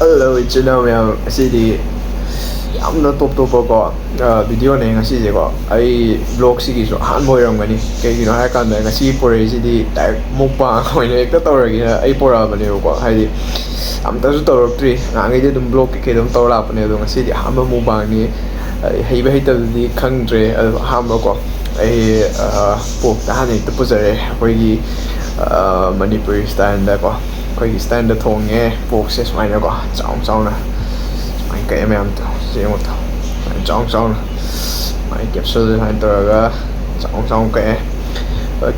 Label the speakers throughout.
Speaker 1: Hello 이ꯆꯤꯟ ꯏꯅꯥꯎ ꯃꯌꯥꯝ ꯑꯁꯤꯗꯤ ꯌꯥꯝꯅ ꯇꯣꯞ ꯚꯤꯗꯤꯑꯣꯅꯦ ꯉꯁꯤꯁꯦꯀꯣ ꯑꯩ ꯕ꯭ꯂꯣꯒꯁꯤꯒꯤꯁꯨ ꯑꯍꯥꯟꯕ ꯑꯣꯏꯔꯝꯒꯅꯤ ꯀꯩꯒꯤꯅꯣ ꯍꯥꯏꯔꯀꯥꯟꯗ ꯉꯁꯤ ꯄꯣꯔꯛꯏꯁꯤꯗꯤ ꯗꯥꯏꯔꯦꯛ ꯃꯨꯛꯕꯥꯡ ꯑꯣꯏꯅ ꯍꯦꯛꯇ ꯇꯧꯔꯒꯦꯅ ꯑꯩ ꯄꯣꯔꯛꯑꯕꯅꯦꯕꯀꯣ ꯍꯥꯏꯗꯤ ꯑꯝꯇꯁꯨ ꯇꯧꯔꯛꯇ꯭ꯔꯤ ꯅꯍꯥꯟꯈꯩꯗꯤ ꯑꯗꯨꯝ ꯕ꯭ꯂꯣꯒ ꯀꯩꯀꯩ ꯑꯗꯨꯝ ꯇꯧꯔ ꯂꯥꯛꯄꯅꯦ ꯑꯗꯣ ꯉꯁꯤꯗꯤ ꯑꯍꯥꯟꯕ ꯃꯨꯛꯕꯥꯡꯅꯤ ꯍꯩꯕ ꯍꯩꯇꯕꯗꯨꯗꯤ ꯈꯪꯗ꯭ꯔꯦ ꯑꯗꯣ ꯑꯍꯥꯟꯕꯀꯣ ꯑꯩ ꯄꯣꯛꯇ ꯍꯥꯟꯅ ꯍꯦꯛꯇ ꯄꯨꯖꯔꯦ ꯑꯩꯈꯣꯏꯒꯤ ꯃꯅꯤꯄꯨꯔꯤ ꯁ꯭ꯇꯥꯏꯜꯗꯀꯣ ꯑꯩꯈꯣꯏꯒꯤ ꯁ꯭ꯇꯥꯏꯜꯗ ꯊꯣꯡꯉꯦ ꯄꯣꯛꯁꯦ ꯁꯨꯃꯥꯏꯅꯀꯣ ꯆꯥꯎꯅ ꯆꯥꯎꯅ ꯁꯨꯃꯥꯏꯅ ꯀꯛꯑꯦ ꯃꯌꯥꯝꯗꯣ ꯌꯦꯡꯉꯣꯇꯣ ꯁꯨꯃꯥꯏꯅ ꯆꯥꯎꯅ ꯆꯥꯎꯅ ꯁꯨꯃꯥꯏꯅ ꯀꯦꯞꯁꯨꯜ ꯁꯨꯃꯥꯏꯅ ꯇꯧꯔꯒ ꯆꯥꯎꯅ ꯆꯥꯎꯅ ꯀꯛꯑꯦ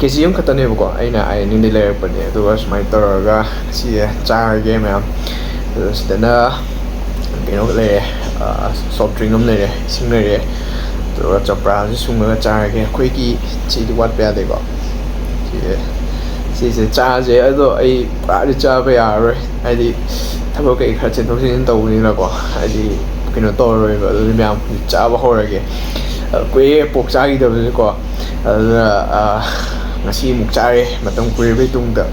Speaker 1: ꯀꯦꯖꯤ ꯑꯃꯈꯛꯇꯅꯦꯕꯀꯣ ꯑꯩꯅ ꯑꯥꯏꯑꯦꯟꯑꯦꯗꯒꯤ ꯂꯩꯔꯛꯄꯅꯦ ꯑꯗꯨꯒ ꯁꯨꯃꯥꯏꯅ ꯇꯧꯔꯒ ꯁꯤꯁꯦ ꯆꯥꯔꯒꯦ ꯃꯌꯥꯝ ꯑꯗꯨ ꯁꯤꯗꯅ ꯀꯩꯅꯣꯒ ꯂꯩꯔꯦ ꯁꯣꯐ ꯗ꯭ꯔꯤꯡ ꯑꯃ ꯂꯩꯔꯦ ꯏꯁꯤꯡ ꯂꯩꯔꯦ ꯑꯗꯨꯒ ꯆꯝꯄ꯭ꯔꯥꯁꯦ ꯁꯨꯡꯉꯒ ꯆꯥꯔꯒꯦ ꯑꯩꯈꯣꯏꯒꯤ ꯁꯤꯗꯤ ꯋꯥꯠꯄ ꯌꯥꯗꯦꯀꯣ ꯁꯤꯁꯦ ꯆꯥꯁꯦ ꯑꯗꯣ ꯑꯩ ꯄꯨꯔꯥꯗꯤ ꯆꯥꯕ ꯌꯥꯔꯔꯣꯏ ꯍꯥꯏꯗꯤ ꯊꯕꯛ ꯀꯩ ꯈꯔ ꯆꯦꯟꯊꯣꯛ ꯆꯦꯟꯁꯤꯟ ꯇꯧꯕꯅꯤꯅꯀꯣ ꯍꯥꯏꯗꯤ ꯀꯩꯅꯣ ꯇꯧꯔꯔꯣꯏꯕ ꯑꯗꯨꯗꯤ ꯃꯌꯥꯝ ꯆꯥꯕ ꯍꯧꯔꯒꯦ ꯀꯨꯏꯔꯦ ꯄꯣꯛ ꯆꯥꯈꯤꯗꯕꯁꯦꯀꯣ ꯑꯗꯨꯅ ꯉꯁꯤ ꯑꯃꯨꯛ ꯆꯥꯔꯦ ꯃꯇꯝ ꯀꯨꯏꯔꯕꯩ ꯇꯨꯡꯗ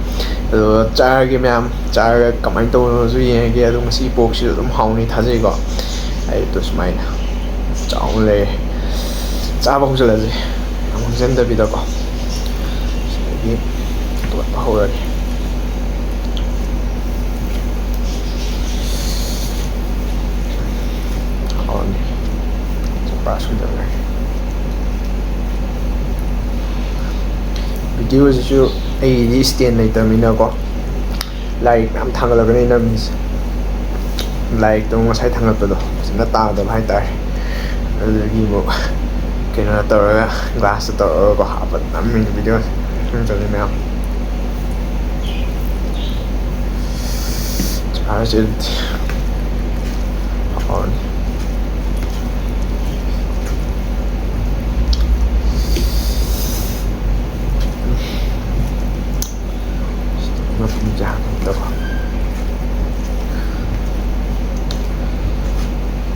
Speaker 1: ꯑꯗꯣ ꯆꯥꯔꯒꯦ ꯃꯌꯥꯝ ꯆꯥꯔꯒ ꯀꯃꯥꯏꯅ ꯇꯧꯕꯅꯣꯁꯨ ꯌꯦꯡꯉꯒꯦ ꯑꯗꯣ ꯉꯁꯤ ꯄꯣꯛꯁꯤꯁꯨ ꯑꯗꯨꯝ ꯍꯥꯎꯅꯤ ꯊꯥꯖꯩꯀꯣ ꯑꯩꯗꯣ ꯁꯨꯃꯥꯏꯅ ꯆꯥꯎꯅ ꯂꯩꯔꯦ ꯆꯥꯕ ꯍꯧꯖꯤꯜꯂꯁꯦ ꯌꯥꯝ ꯍꯧꯖꯤꯟꯗꯕꯤꯗꯀꯣ ꯁꯤꯗꯒꯤ ꯇꯣꯠꯄ ꯍꯧꯔꯒꯦ ꯍꯥꯎꯔꯅꯤ ꯆꯝꯄ꯭ꯔꯥ ꯁꯨꯝꯖꯜꯂꯒꯦ ꯚꯤꯗꯤꯑꯣꯁꯤꯁꯨ ꯑꯩꯒꯤꯗꯤ ꯁ꯭ꯇꯦꯟ ꯂꯩꯇꯕꯅꯤꯅꯀꯣ ꯂꯥꯏꯔꯤꯛ ꯃꯌꯥꯝ ꯊꯥꯡꯒꯠꯂꯒꯅꯤ ꯅꯝꯃꯤꯁꯦ ꯂꯥꯏꯔꯤꯛꯇꯣ ꯉꯁꯥꯏ ꯊꯥꯡꯒꯠꯄꯗꯣ ꯐꯖꯅ ꯇꯥꯗꯕ ꯍꯥꯏꯇꯥꯔꯦ ꯑꯗꯨꯗꯒꯤ ꯑꯃꯨꯛ ꯀꯩꯅꯣ ꯇꯧꯔꯒ ꯒ꯭ꯂꯥꯁꯇ ꯇꯧꯔꯒꯀꯣ ꯍꯥꯞꯄ ꯅꯝꯃꯤꯅꯤ ꯚꯤꯗꯤꯑꯣꯁꯦ ꯈꯪꯗ꯭ꯔꯗꯤ ꯃꯌꯥꯝ ꯆꯥꯔꯁꯦ ꯑꯗꯨꯗꯤ ꯍꯥꯎꯔꯅꯤ ꯃꯄꯨꯝꯁꯦ ꯍꯥꯡꯗꯣꯛꯇꯕ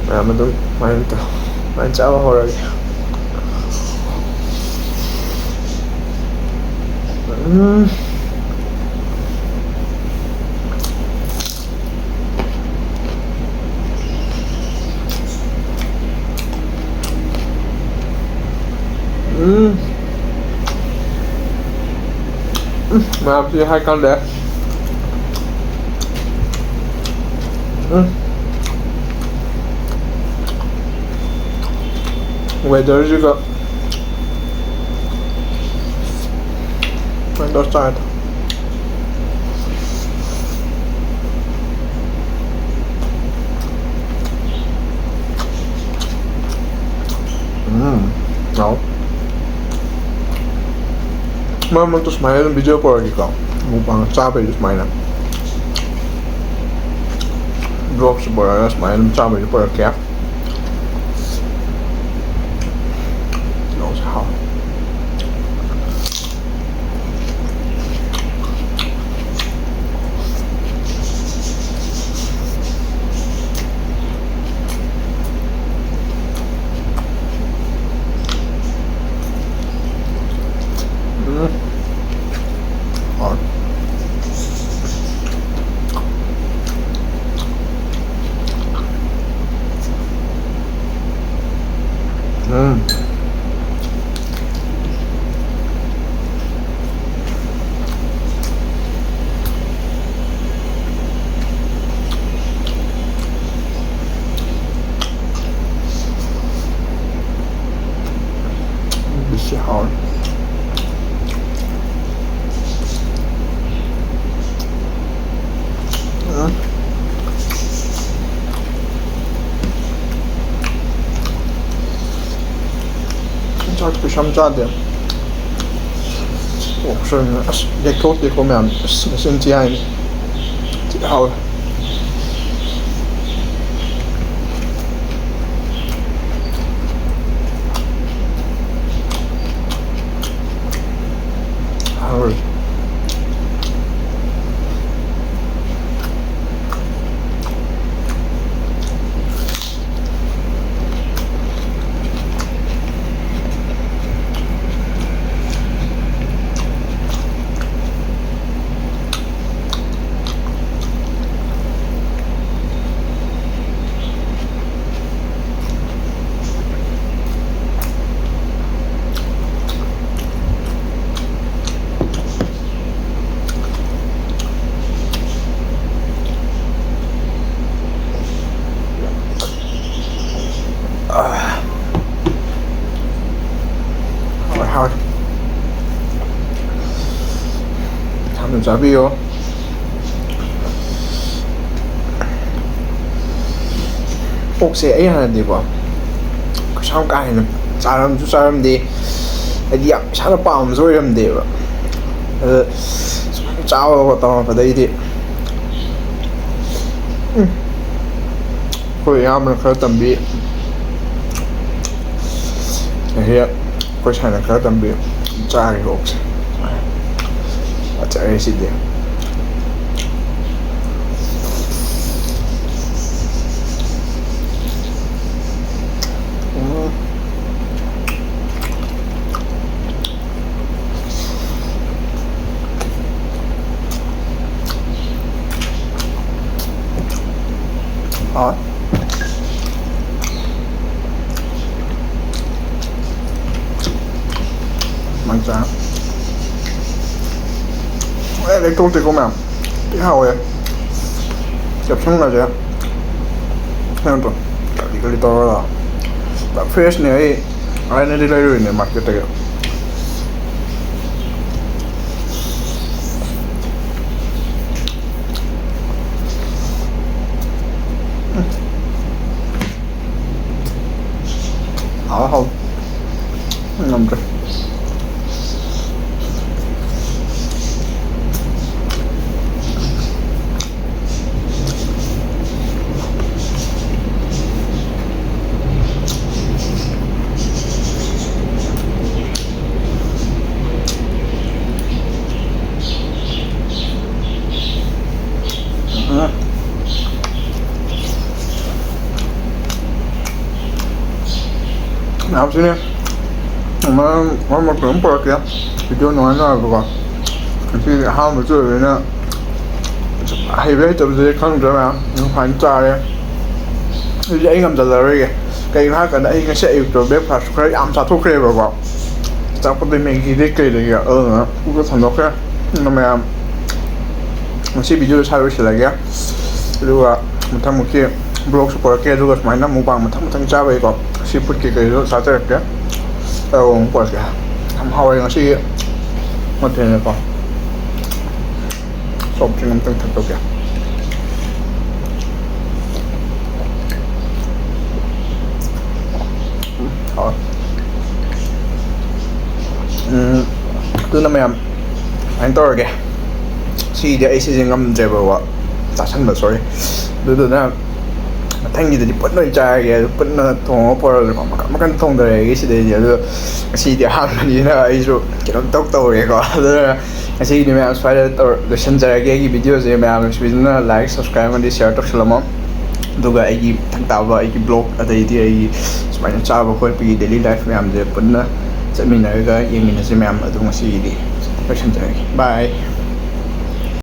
Speaker 1: ꯃꯌꯥꯝ ꯑꯗꯨꯝ ꯑꯗꯨꯃꯥꯏꯅ ꯆꯥꯕ ꯍꯧꯔꯒꯦ ꯃꯌꯥꯝꯁꯤ ꯍꯥꯏ ꯀꯥꯟꯗ ꯋꯦꯗꯔꯁꯤꯒ ꯁꯨꯃꯥꯏꯅ ꯇꯧꯔ ꯆꯥꯔꯦ ꯍꯥꯎ ꯃꯔꯛ ꯃꯔꯛꯇ ꯁꯨꯃꯥꯏꯅ ꯑꯗꯨꯝ ꯚꯤꯗꯤꯑꯣ ꯄꯣꯔꯛꯑꯗꯤꯀꯣ ꯃꯨꯛꯕꯥꯡ ꯆꯥꯕꯩꯁꯨ ꯁꯨꯃꯥꯏꯅ ꯕ꯭ꯂꯣꯛꯁꯨ ꯄꯣꯔꯛꯑꯒ ꯁꯨꯃꯥꯏꯅ ꯑꯗꯨꯝ ꯆꯥꯕꯩꯁꯨ ꯄꯣꯔꯛꯀꯦ ꯇꯤꯜꯍꯧꯁꯦ ꯍꯥꯎꯋꯦ ꯍꯥꯎꯋꯦ This is hard. ꯆꯥꯛ ꯀꯩꯁꯨ ꯌꯥꯝ ꯆꯥꯗꯦ ꯑꯣꯛꯁꯣꯏꯅ ꯑꯁ ꯂꯦꯛꯊꯣꯛꯇꯦꯀꯣ ꯃꯌꯥꯝ ꯑꯁ ꯃꯆꯤꯟ ꯊꯤ ꯍꯥꯏꯅꯤ ꯊꯤ ꯍꯥꯎꯋꯦ ꯍꯥꯎꯋꯦ ꯆꯥꯕꯤꯌꯣ ꯑꯣꯛꯁꯦ ꯑꯩ ꯍꯥꯟꯅꯗꯤꯀꯣ ꯀꯩꯁꯨ ꯌꯥꯝ ꯀꯥ ꯍꯦꯟꯅ ꯆꯥꯔꯝꯗꯦ ꯍꯥꯏꯗꯤ ꯌꯥꯝ ꯏꯁꯥꯅ ꯄꯥꯝꯕꯁꯨ ꯑꯣꯏꯔꯝꯗꯦꯕ ꯑꯗ ꯁꯨꯝ ꯆꯥꯕ ꯇꯧꯔꯛꯄꯗꯩꯗꯤ ꯑꯩꯈꯣꯏ ꯏꯌꯥꯝꯕꯅ ꯈꯔ ꯇꯝꯕꯤ ꯑꯗꯒꯤ ꯑꯩꯈꯣꯏ ꯁꯥꯏꯅ ꯈꯔ ꯇꯝꯕꯤ ꯆꯥꯔꯤ ꯑꯣꯛꯁꯦ ꯐꯖꯔꯦ ꯁꯤꯗꯤ ꯃꯆꯥ ꯂꯩꯊꯣꯛꯇꯦꯀꯣ ꯃꯌꯥꯝ ꯊꯤ ꯍꯥꯎꯋꯦ ꯀꯦꯞꯁꯟꯒꯁꯦ ꯀꯩꯅꯣ ꯇꯧ ꯀꯔꯤ ꯇꯧꯔꯒ ꯐ꯭ꯔꯦꯁꯅꯦ ꯑꯩ ꯑꯩꯅꯗꯤ ꯂꯩꯔꯨꯏꯅꯦ ꯃꯥꯔꯀꯦꯠꯇꯒꯤ 하우 남들 아무튼 엄마 그럼 볼게요. 비디오 나와가지고 혹시 하면 저는 하이웨이 때문에 강조하면 반짜래. 이제 anh làm rồi cái khác ở đây sẽ yêu cầu bếp phải phải ăn sao thuốc rồi bảo chắc có thể mình đi cái đấy nữa cũng có thằng đó khác nhưng mà sẽ video sao rồi lại cái rồi một thằng một kia blog support kia rồi mà nó mua bằng một thằng cha vậy có seafood kia cái rồi sao chơi cái không có cái thằng hao nó sẽ một thế này có sộp trên năm thật tốt kìa từ năm em anh tôi kìa khi để ấy sẽ ngâm chơi vào trả sân mà sorry từ đó thanh gì thì vẫn nói trai kìa vẫn thong ở rồi còn mà cái thong đời cái gì đấy giờ khi để hàng gì nữa ấy rồi cái nó tốc độ kìa có rồi khi thì em phải để sân chơi cái video gì em sẽ like subscribe và share cho làm món ꯑꯗꯨꯒ ꯑꯩꯒꯤ ꯊꯪ ꯇꯥꯕ ꯑꯩꯒꯤ block ꯑꯗꯩꯗꯤ ꯑꯩꯒꯤ ꯁꯨꯃꯥꯏꯅ ꯆꯥꯕ ꯈꯣꯠꯄꯒꯤ ꯗꯦꯂꯤ ꯂꯥꯏꯐ ꯃꯌꯥꯝꯁꯦ ꯄꯨꯟꯅ ꯆꯠꯃꯤꯟꯅꯔꯒ ꯌꯦꯡꯃꯤꯟꯅꯁꯤ ꯃꯌꯥꯝ ꯑꯗꯨ ꯉꯁꯤꯒꯤꯗꯤ ꯂꯣꯏꯁꯤꯟꯖꯔꯒꯦ ꯕꯥꯏ